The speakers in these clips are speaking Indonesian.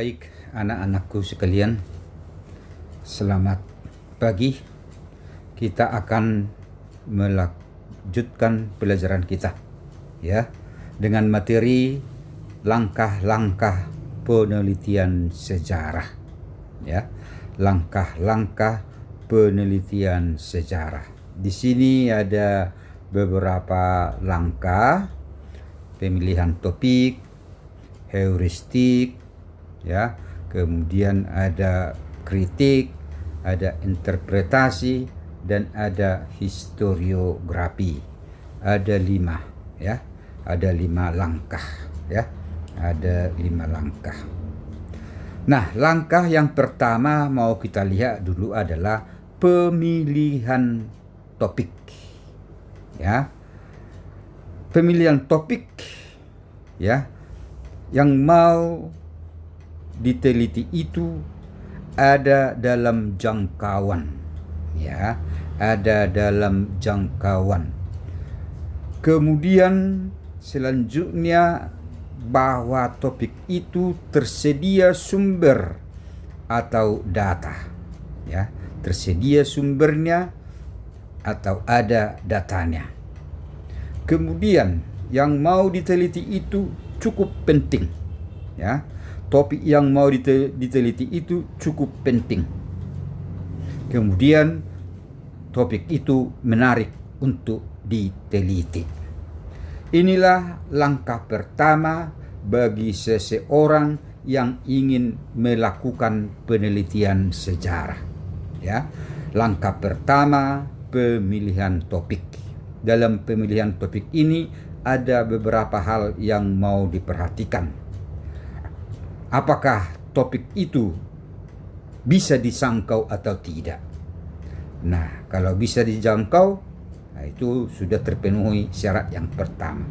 Baik, anak-anakku sekalian, selamat pagi. Kita akan melanjutkan pelajaran kita, ya, dengan materi langkah-langkah penelitian sejarah, ya, langkah-langkah penelitian sejarah. Di sini ada beberapa langkah: pemilihan topik, heuristik, ya, kemudian ada kritik, ada interpretasi, dan ada historiografi. Ada 5, ya, ada 5 langkah, ya, ada 5 langkah. Nah, langkah yang pertama mau kita lihat dulu adalah pemilihan topik, ya, pemilihan topik, ya, yang mau diteliti itu ada dalam jangkauan, ya, ada dalam jangkauan. Kemudian selanjutnya bahwa topik itu tersedia sumber atau data, ya, tersedia sumbernya atau ada datanya. Kemudian yang mau diteliti itu cukup penting, ya. Topik yang mau diteliti itu cukup penting. Kemudian topik itu menarik untuk diteliti. Inilah langkah pertama bagi seseorang yang ingin melakukan penelitian sejarah, ya. Langkah pertama, pemilihan topik. Dalam pemilihan topik ini ada beberapa hal yang mau diperhatikan. Apakah topik itu bisa disangkau atau tidak? Nah, kalau bisa dijangkau, nah itu sudah terpenuhi syarat yang pertama.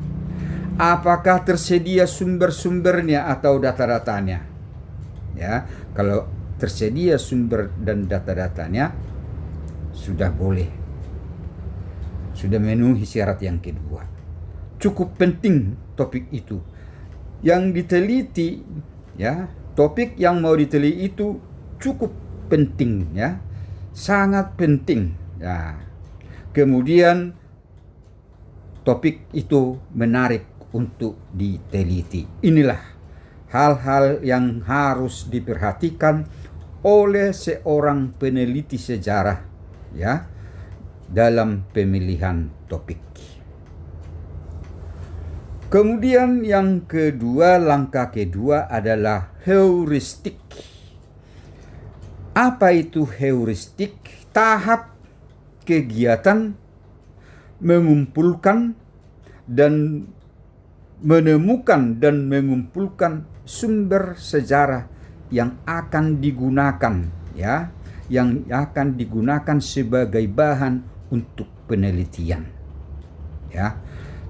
Apakah tersedia sumber-sumbernya atau data-datanya? Ya, kalau tersedia sumber dan data-datanya, sudah boleh. Sudah memenuhi syarat yang kedua. Cukup penting topik itu. Yang diteliti, ya, topik yang mau diteliti itu cukup penting, ya, sangat penting, ya. Kemudian topik itu menarik untuk diteliti. Inilah hal-hal yang harus diperhatikan oleh seorang peneliti sejarah, ya, dalam pemilihan topik. Kemudian yang kedua, langkah kedua adalah heuristik. Apa itu heuristik? Tahap kegiatan mengumpulkan dan menemukan dan mengumpulkan sumber sejarah yang akan digunakan, ya, yang akan digunakan sebagai bahan untuk penelitian, ya.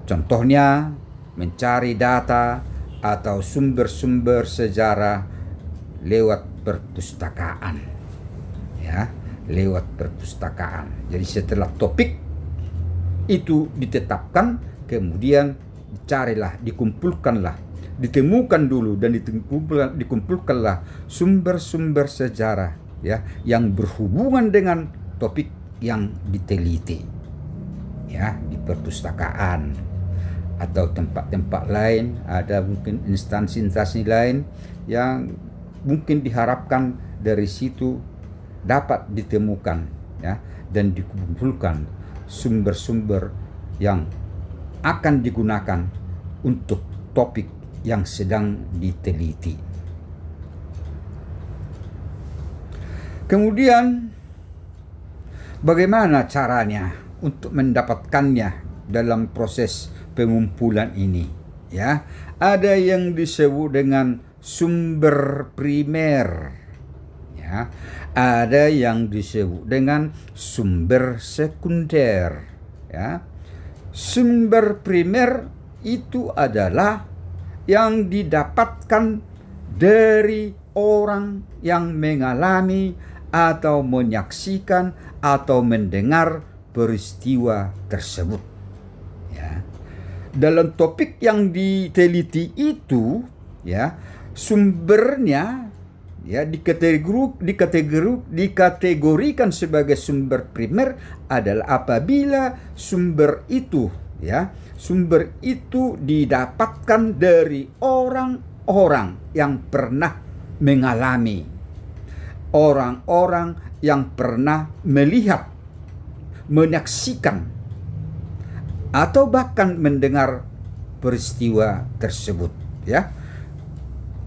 Contohnya mencari data atau sumber-sumber sejarah lewat perpustakaan, ya, lewat perpustakaan. Jadi setelah topik itu ditetapkan, kemudian dicarilah, ditemukan dulu dan dikumpulkanlah sumber-sumber sejarah, ya, yang berhubungan dengan topik yang diteliti, ya, di perpustakaan atau tempat-tempat lain. Ada mungkin instansi-instansi lain yang mungkin diharapkan dari situ dapat ditemukan, ya, dan dikumpulkan sumber-sumber yang akan digunakan untuk topik yang sedang diteliti. Kemudian bagaimana caranya untuk mendapatkannya dalam proses pengumpulan ini, ya? Ada yang disebut dengan sumber primer, ya. Ada yang disebut dengan sumber sekunder, ya. Sumber primer itu adalah yang didapatkan dari orang yang mengalami atau menyaksikan atau mendengar peristiwa tersebut, ya. Dalam topik yang diteliti itu, ya, sumbernya ya dikategorikan sebagai sumber primer adalah apabila sumber itu didapatkan dari orang-orang yang pernah mengalami, orang-orang yang pernah melihat, menyaksikan, atau bahkan mendengar peristiwa tersebut, ya.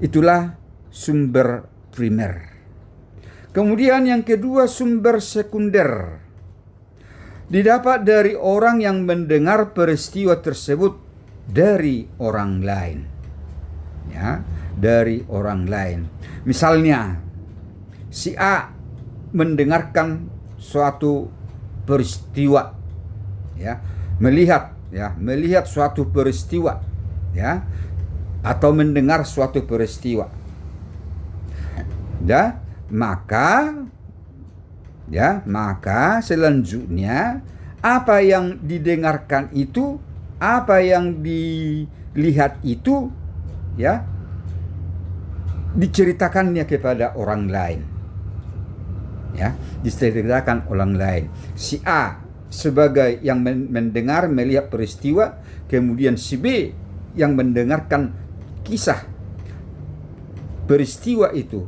Itulah sumber primer. Kemudian yang kedua, sumber sekunder. Didapat dari orang yang mendengar peristiwa tersebut dari orang lain. Ya, dari orang lain. Misalnya, si A mendengarkan suatu peristiwa, ya, melihat suatu peristiwa, ya, atau mendengar suatu peristiwa. Maka selanjutnya apa yang didengarkan itu, apa yang dilihat itu, ya, diceritakannya kepada orang lain. Ya, diceritakan orang lain. Si A sebagai yang mendengar, melihat peristiwa, kemudian si B yang mendengarkan kisah peristiwa itu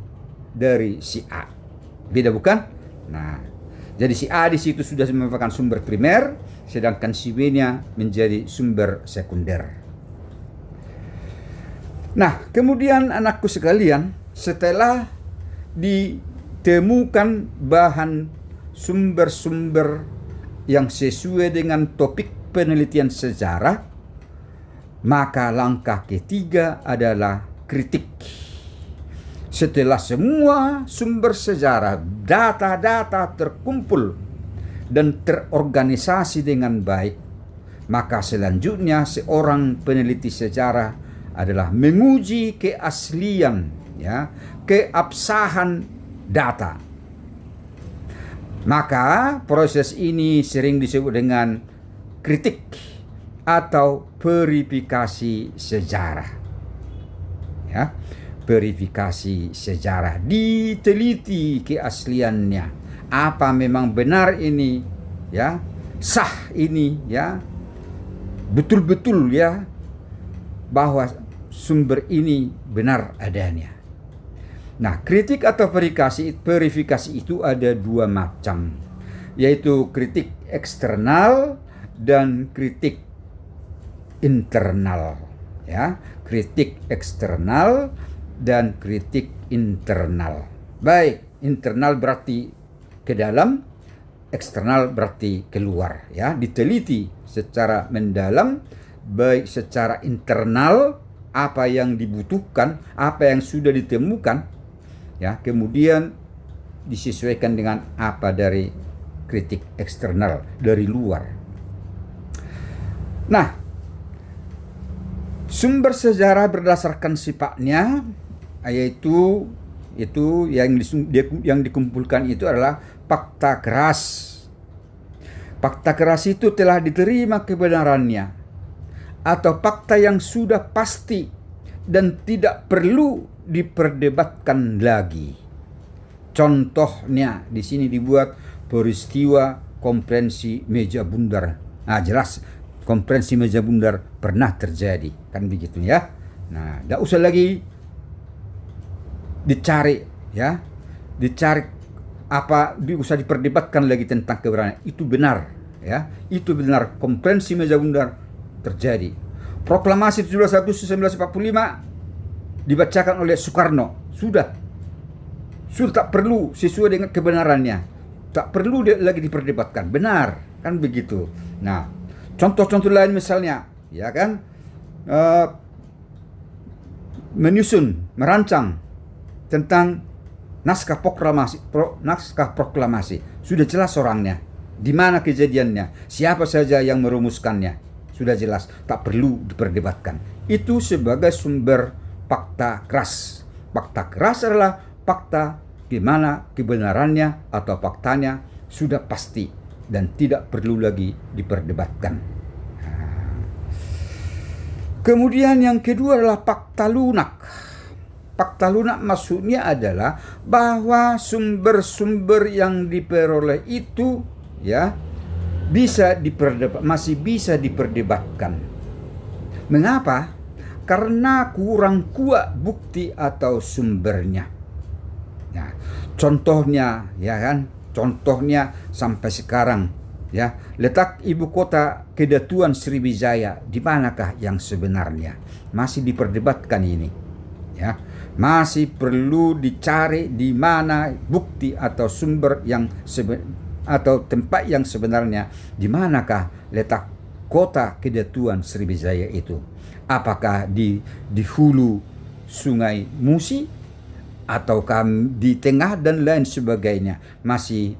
dari si A. Beda bukan? Nah, jadi si A di situ sudah merupakan sumber primer, sedangkan si B-nya menjadi sumber sekunder. Nah, kemudian anakku sekalian, setelah ditemukan bahan sumber-sumber yang sesuai dengan topik penelitian sejarah, maka langkah ketiga adalah kritik. Setelah semua sumber sejarah, data-data terkumpul dan terorganisasi dengan baik, maka selanjutnya seorang peneliti sejarah adalah menguji keaslian, ya, keabsahan data. Maka proses ini sering disebut dengan kritik atau verifikasi sejarah. Ya, verifikasi sejarah, diteliti keasliannya, apa memang benar ini, ya, sah ini, ya, betul-betul, ya, bahwa sumber ini benar adanya. Nah, kritik atau verifikasi itu ada dua macam, yaitu kritik eksternal dan kritik internal, ya, kritik eksternal dan kritik internal. Baik, internal berarti ke dalam, eksternal berarti keluar, ya, diteliti secara mendalam, baik secara internal apa yang dibutuhkan, apa yang sudah ditemukan, ya, kemudian disesuaikan dengan apa dari kritik eksternal dari luar. Nah, sumber sejarah berdasarkan sifatnya, yaitu yang dikumpulkan itu adalah fakta keras. Fakta keras itu telah diterima kebenarannya, atau fakta yang sudah pasti dan tidak perlu diperdebatkan lagi. Contohnya di sini dibuat peristiwa konferensi meja bundar. Nah, jelas konferensi meja bundar pernah terjadi, kan begitu, ya. Nah, tidak usah lagi dicari, ya, usah diperdebatkan lagi tentang kebenaran. Itu benar, ya, itu benar, konferensi meja bundar terjadi. Proklamasi 17 Agustus 1945 dibacakan oleh Soekarno, sudah tak perlu, sesuai dengan kebenarannya, tak perlu lagi diperdebatkan, benar, kan begitu. Nah, contoh-contoh lain misalnya, ya kan, merancang tentang naskah proklamasi, sudah jelas orangnya, di mana kejadiannya, siapa saja yang merumuskannya, sudah jelas, tak perlu diperdebatkan. Itu sebagai sumber fakta keras. Fakta keras adalah fakta di mana kebenarannya atau faktanya sudah pasti dan tidak perlu lagi diperdebatkan. Nah. Kemudian yang kedua adalah fakta lunak. fakta lunak maksudnya adalah bahwa sumber-sumber yang diperoleh itu ya masih bisa diperdebatkan. Mengapa? Karena kurang kuat bukti atau sumbernya. Ya, contohnya ya kan, contohnya sampai sekarang ya, letak ibu kota Kedatuan Sriwijaya di manakah yang sebenarnya? Masih diperdebatkan ini. Ya, masih perlu dicari di mana bukti atau sumber yang atau tempat yang sebenarnya, di manakah letak kota Kedatuan Sriwijaya itu. Apakah di hulu Sungai Musi ataukah di tengah dan lain sebagainya. Masih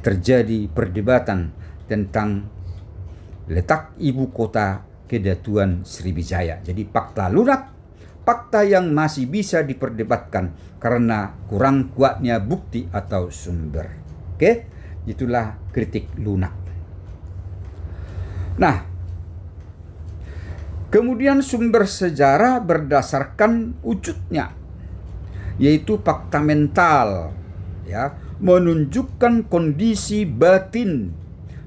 terjadi perdebatan tentang letak ibu kota Kedatuan Sriwijaya. Jadi fakta lunak, fakta yang masih bisa diperdebatkan karena kurang kuatnya bukti atau sumber. Oke, itulah kritik lunak. Nah, kemudian sumber sejarah berdasarkan wujudnya, yaitu fakta mental, ya, menunjukkan kondisi batin,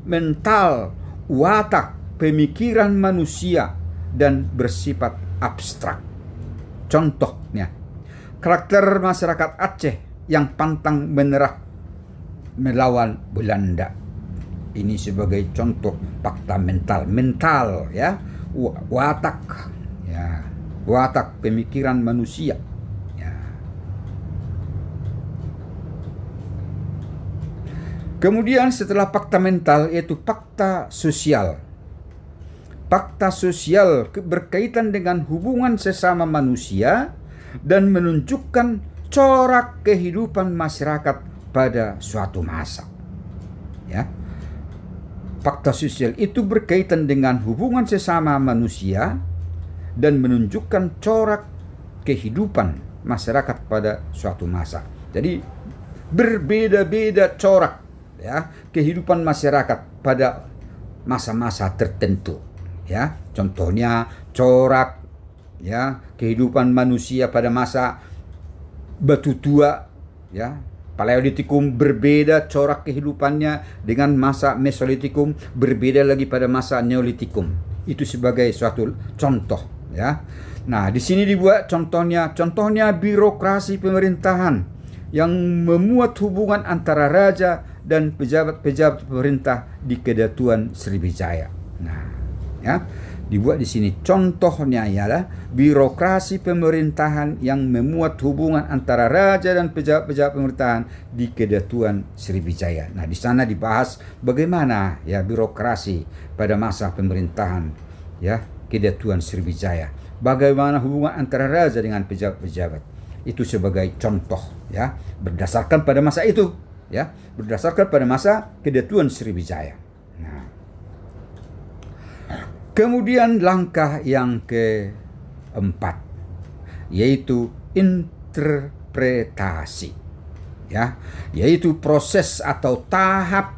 mental, watak, pemikiran manusia dan bersifat abstrak. Contohnya, karakter masyarakat Aceh yang pantang menyerah melawan Belanda. Ini sebagai contoh fakta mental ya, watak ya, watak pemikiran manusia ya. Kemudian setelah fakta mental yaitu fakta sosial. Fakta sosial berkaitan dengan hubungan sesama manusia dan menunjukkan corak kehidupan masyarakat pada suatu masa ya. Fakta sosial itu berkaitan dengan hubungan sesama manusia dan menunjukkan corak kehidupan masyarakat pada suatu masa. Jadi berbeda-beda corak ya kehidupan masyarakat pada masa-masa tertentu ya. Contohnya corak ya kehidupan manusia pada masa batu tua ya. Paleolitikum berbeda corak kehidupannya dengan masa Mesolitikum, berbeda lagi pada masa Neolitikum. Itu sebagai suatu contoh ya. Nah, di sini dibuat contohnya birokrasi pemerintahan yang memuat hubungan antara raja dan pejabat-pejabat pemerintah di Kedatuan Sriwijaya. Nah, ya, dibuat di sini contohnya ialah birokrasi pemerintahan yang memuat hubungan antara raja dan pejabat-pejabat pemerintahan di Kedatuan Sriwijaya. Nah, di sana dibahas bagaimana ya birokrasi pada masa pemerintahan ya Kedatuan Sriwijaya. Bagaimana hubungan antara raja dengan pejabat-pejabat. Itu sebagai contoh ya, berdasarkan pada masa itu ya, berdasarkan pada masa Kedatuan Sriwijaya. Nah, kemudian langkah yang keempat yaitu interpretasi ya, yaitu proses atau tahap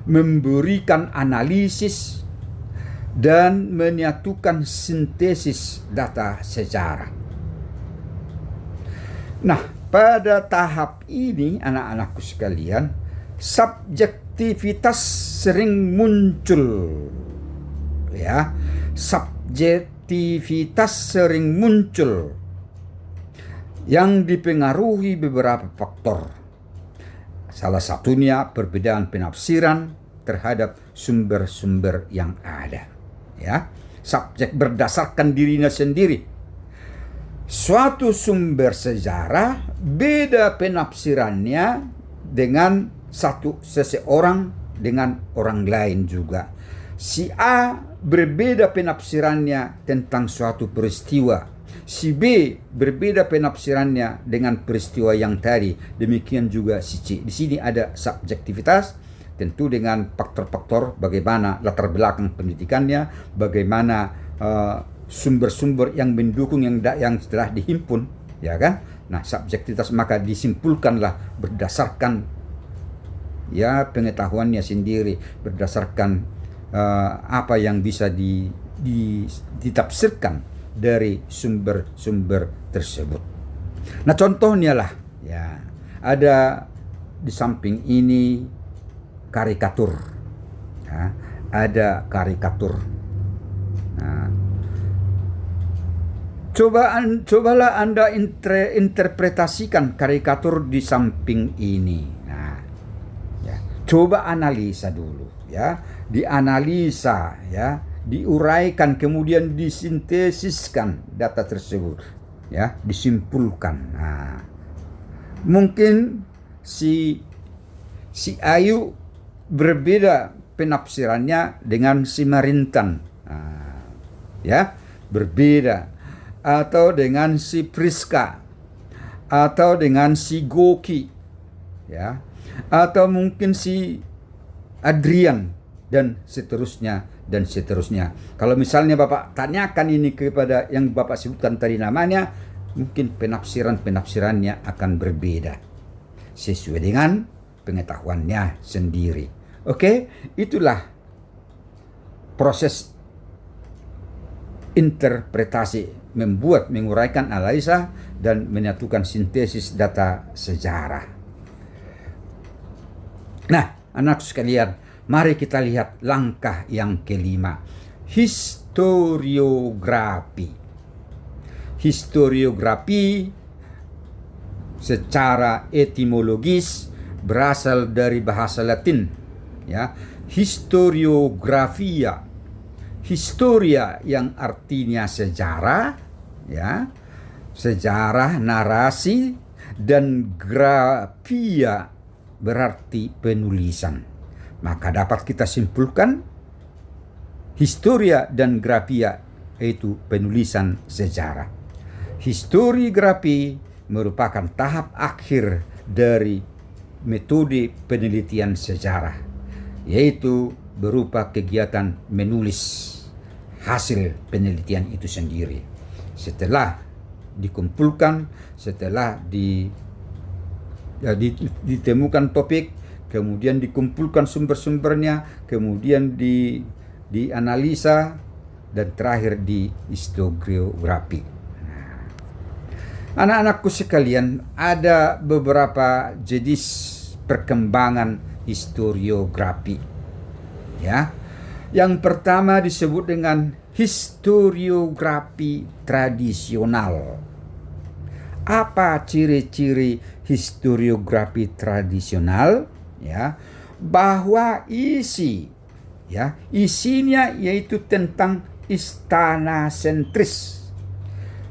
memberikan analisis dan menyatukan sintesis data sejarah. Nah, pada tahap ini anak-anakku sekalian, subjektivitas sering muncul. Ya, subjektivitas sering muncul yang dipengaruhi beberapa faktor. Salah satunya perbedaan penafsiran terhadap sumber-sumber yang ada. Ya, subjek berdasarkan dirinya sendiri. Suatu sumber sejarah beda penafsirannya dengan seseorang dengan orang lain juga. Si A berbeda penafsirannya tentang suatu peristiwa. Si B berbeda penafsirannya dengan peristiwa yang tadi. Demikian juga si C. Di sini ada subjektivitas, tentu dengan faktor-faktor bagaimana latar belakang pendidikannya, bagaimana sumber-sumber yang mendukung yang telah dihimpun, ya kan? Nah, subjektivitas maka disimpulkanlah berdasarkan ya pengetahuannya sendiri, berdasarkan apa yang bisa ditafsirkan, dari sumber-sumber tersebut. Nah, contohnya lah, ya, ada di samping ini karikatur, ya, ada karikatur. Nah, cobalah Anda interpretasikan karikatur di samping ini. Nah, ya, coba analisa dulu, ya, dianalisa, ya, diuraikan, kemudian disintesiskan data tersebut, ya, disimpulkan. Nah, mungkin si Ayu berbeda penafsirannya dengan si Marintan, nah, ya, berbeda, atau dengan si Priska, atau dengan si Goki, ya, atau mungkin si Adrian, dan seterusnya dan seterusnya. Kalau misalnya Bapak tanyakan ini kepada yang Bapak sebutkan tadi namanya, mungkin penafsirannya akan berbeda sesuai dengan pengetahuannya sendiri. Oke, itulah proses interpretasi, menguraikan, analisa, dan menyatukan sintesis data sejarah. Nah, anak sekalian, mari kita lihat langkah yang kelima, historiografi. Historiografi secara etimologis berasal dari bahasa Latin, ya, historiografia. Historia yang artinya sejarah, ya, sejarah, narasi, dan grafia berarti penulisan. Maka dapat kita simpulkan historia dan grafia yaitu penulisan sejarah. Historiografi merupakan tahap akhir dari metode penelitian sejarah, yaitu berupa kegiatan menulis hasil penelitian itu sendiri. Setelah dikumpulkan, setelah ditemukan topik, kemudian dikumpulkan sumber-sumbernya, kemudian dianalisa, dan terakhir di historiografi. Anak-anakku sekalian, ada beberapa jenis perkembangan historiografi, ya. Yang pertama disebut dengan historiografi tradisional. Apa ciri-ciri historiografi tradisional? Ya, bahwa isinya yaitu tentang istana sentris.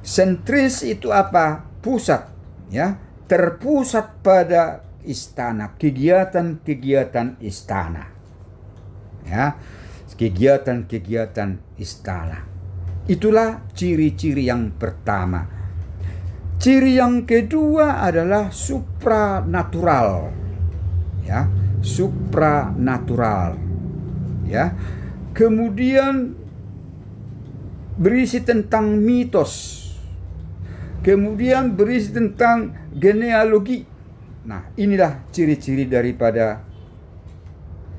Sentris itu apa? Pusat, ya, terpusat pada istana, kegiatan-kegiatan istana, ya, kegiatan-kegiatan istana. Itulah ciri-ciri yang pertama. Ciri yang kedua adalah supranatural, ya, supranatural, ya. Kemudian berisi tentang mitos, kemudian berisi tentang genealogi. Nah, inilah ciri-ciri daripada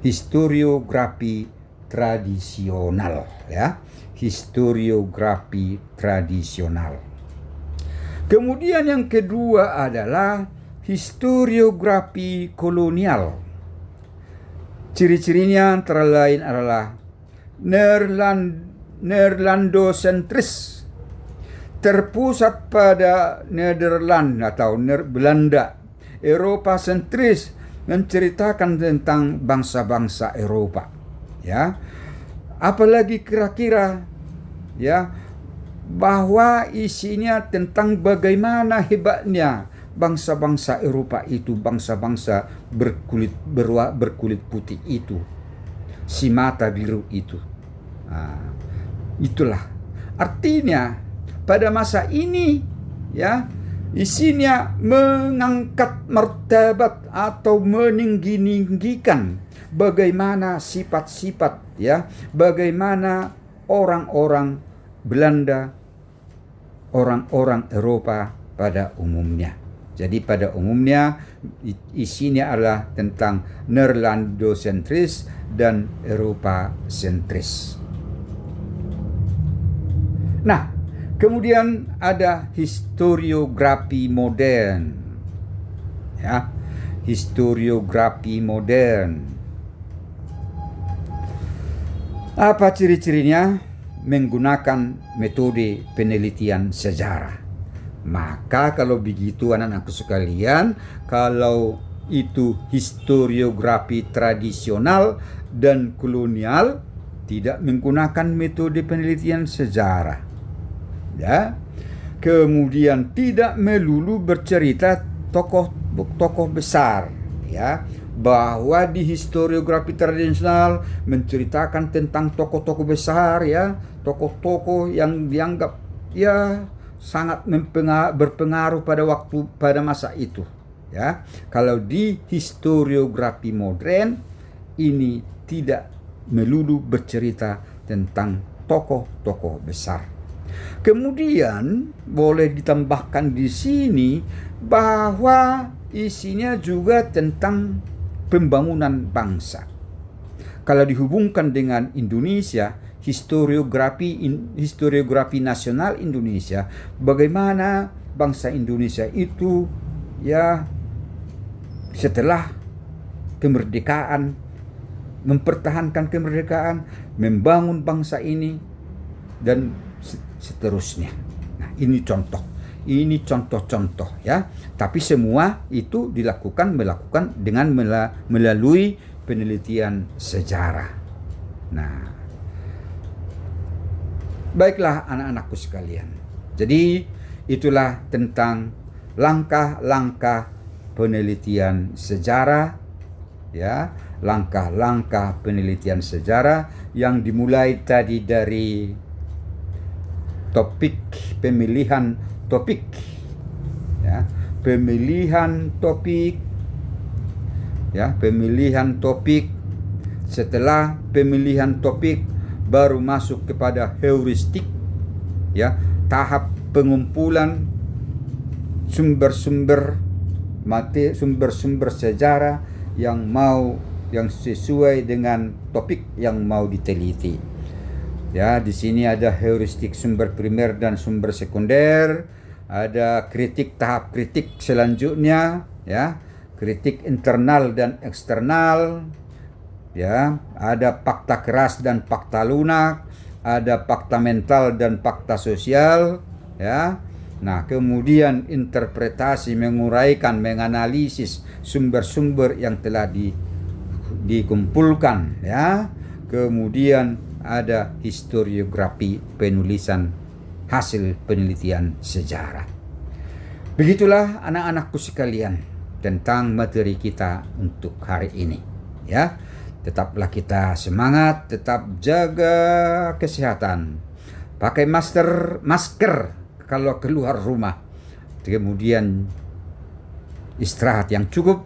historiografi tradisional, ya, historiografi tradisional. Kemudian yang kedua adalah historiografi kolonial. Ciri-cirinya antara lain adalah Nerlandosentris, terpusat pada Nederland atau Belanda. Eropa sentris, menceritakan tentang bangsa-bangsa Eropa, ya. Apalagi kira-kira, ya, bahwa isinya tentang bagaimana hebatnya bangsa-bangsa Eropa itu, bangsa-bangsa berkulit putih itu, si mata biru itu. Nah, itulah artinya pada masa ini, ya, isinya mengangkat martabat atau meninggi-ninggikan bagaimana sifat-sifat, ya, bagaimana orang-orang Belanda, orang-orang Eropa pada umumnya. Jadi pada umumnya isinya adalah tentang Nerlandosentris dan Eropa sentris. Nah, Kemudian ada historiografi modern. Ya, historiografi modern. Apa ciri-cirinya? Menggunakan metode penelitian sejarah. Maka kalau begitu anak-anakku sekalian, kalau itu historiografi tradisional dan kolonial, tidak menggunakan metode penelitian sejarah. Ya. Kemudian tidak melulu bercerita tokoh-tokoh besar, ya, bahwa di historiografi tradisional menceritakan tentang tokoh-tokoh besar, ya, tokoh-tokoh yang dianggap ya sangat berpengaruh pada masa itu, ya. Kalau di historiografi modern ini tidak melulu bercerita tentang tokoh-tokoh besar. Kemudian boleh ditambahkan di sini bahwa isinya juga tentang pembangunan bangsa. Kalau dihubungkan dengan Indonesia, historiografi nasional Indonesia, bagaimana bangsa Indonesia itu ya setelah kemerdekaan, mempertahankan kemerdekaan, membangun bangsa ini, dan seterusnya. Nah, ini contoh-contoh, ya. Tapi semua itu melakukan dengan melalui penelitian sejarah. Nah, baiklah anak-anakku sekalian. Jadi itulah tentang langkah-langkah penelitian sejarah, ya, langkah-langkah penelitian sejarah yang dimulai tadi dari pemilihan topik, ya, pemilihan topik. Setelah pemilihan topik baru masuk kepada heuristik, ya, tahap pengumpulan sumber-sumber sejarah yang sesuai dengan topik yang mau diteliti. Ya, di sini ada heuristik sumber primer dan sumber sekunder, ada tahap kritik selanjutnya, ya, kritik internal dan eksternal, ya, ada fakta keras dan fakta lunak, ada fakta mental dan fakta sosial, ya. Nah, kemudian interpretasi, menguraikan, menganalisis sumber-sumber yang telah dikumpulkan, ya. Kemudian ada historiografi, penulisan hasil penelitian sejarah. Begitulah anak-anakku sekalian tentang materi kita untuk hari ini, ya. Tetaplah kita semangat, tetap jaga kesehatan, pakai masker kalau keluar rumah, kemudian istirahat yang cukup,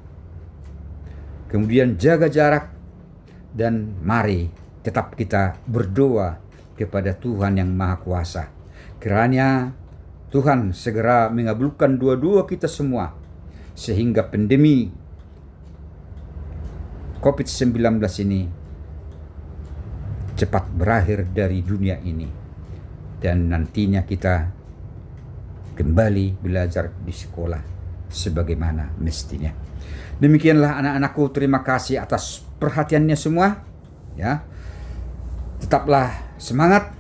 kemudian jaga jarak, dan mari tetap kita berdoa kepada Tuhan yang Maha Kuasa. Kiranya Tuhan segera mengabulkan doa-doa kita semua, sehingga pandemi COVID-19 ini cepat berakhir dari dunia ini, dan nantinya kita kembali belajar di sekolah sebagaimana mestinya. Demikianlah anak-anakku, terima kasih atas perhatiannya semua, ya. Tetaplah semangat.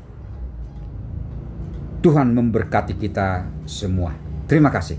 Tuhan memberkati kita semua. Terima kasih.